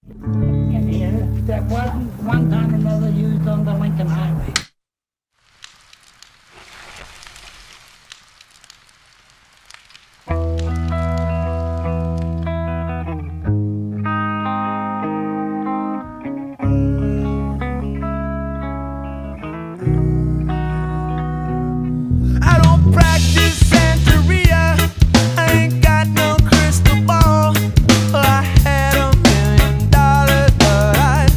in here that wasn't one time or another used on the Lincoln Highway. I don't practice Santeria. I ain't got no crystal ball. I had $1 million, but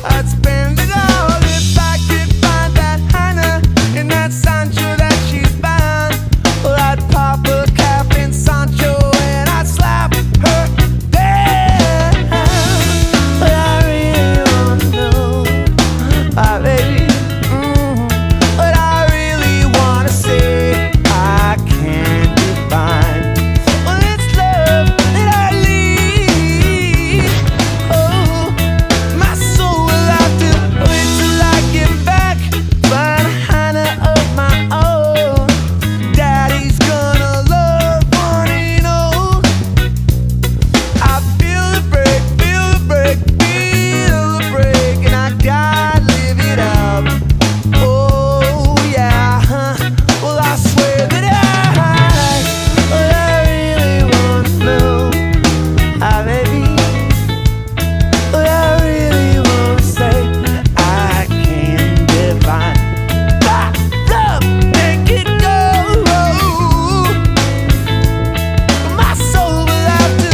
I'd spend it all if I could find that Hannah in that Sancho that she's bound. Well, I'd pop a cap in Sancho and I'd slap her down. But I really wanna know, my baby. But I really wanna say I can't define. Well, it's love that I need. Oh, my soul will have to wait till I get back. Find a Hannah of my own. Daddy's gonna love one and all. I feel the break, feel the break, feel the break, and I gotta live it up. Oh yeah, well I swear that I really wanna know, baby. But I really wanna say I can't define. Love, make it go. My soul will have to.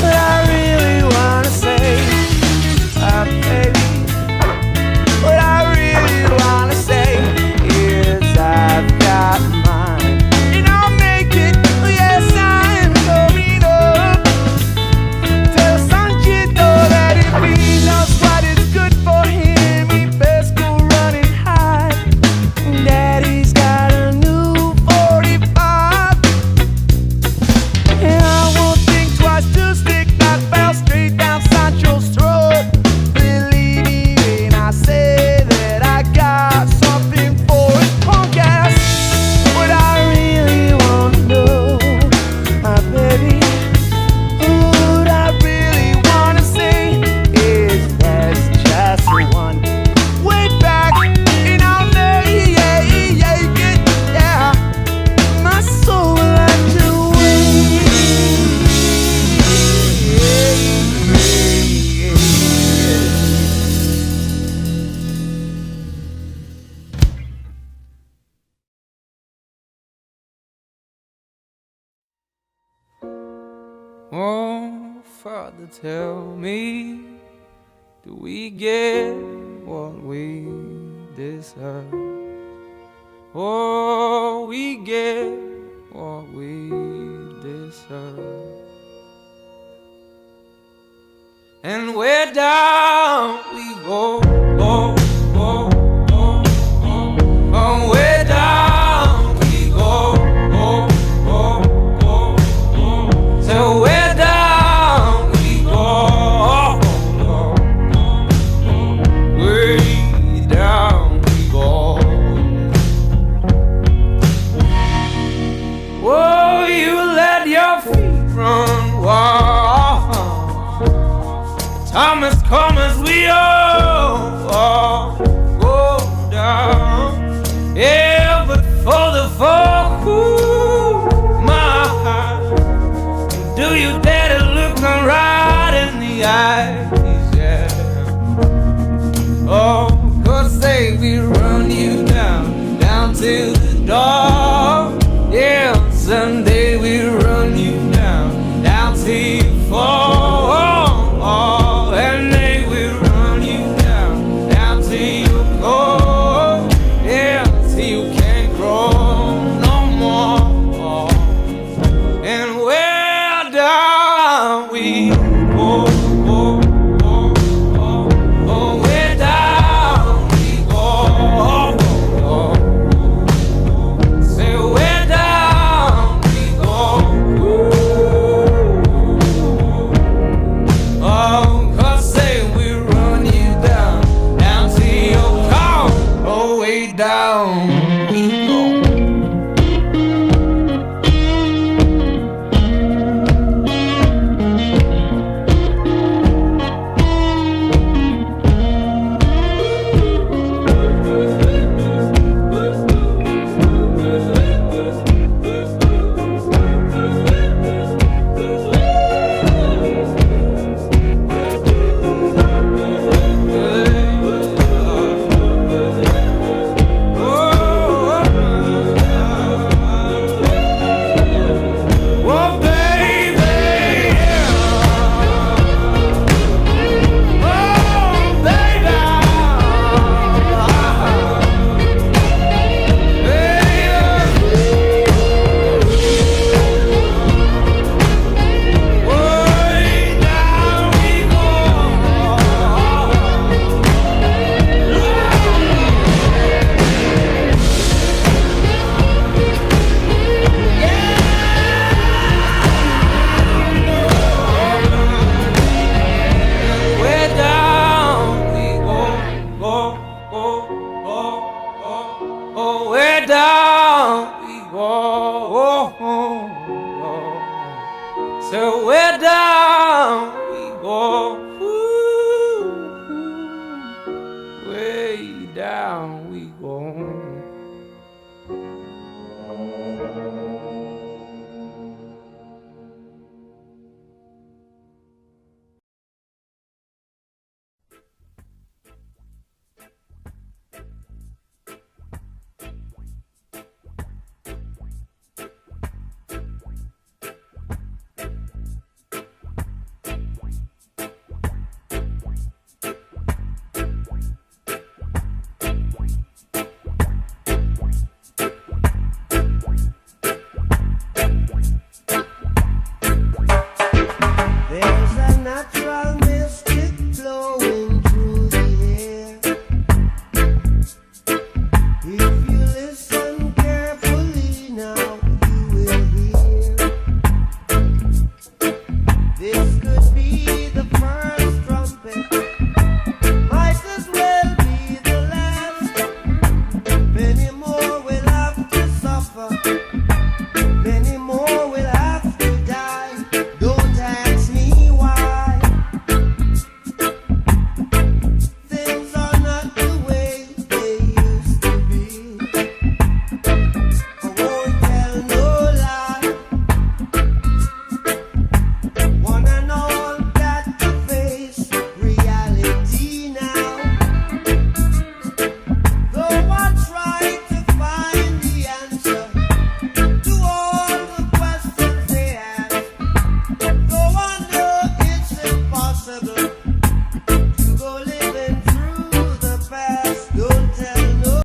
But I really wanna say, baby. What I really wanna say is I've got mine, and I'll make it. Yes, I'm going up. Tell Sanchito that if he knows what is good for him, he best go run and hide. Daddy's got a new 45. And I won't think twice to stick that bell straight down Sancho's throat. Believe me when I say that I got something for his punk ass. What I really wanna know, my baby, what I really wanna say is there's just one way back, and I'll make it, yeah. My soul will have to wait. Oh, Father, tell me, do we get what we deserve? Oh, we get what we deserve. And where down we go, oh, oh, oh, oh, oh, where down we go, oh, oh, oh, oh, so where down we go, oh, oh, oh, way down we go. Oh, you let your feet run wild. Thomas, come as we all go down. Yeah, but for the folk who my heart, do you dare to look them right in the eyes? Yeah. Oh, 'cause they will run you down to the dark.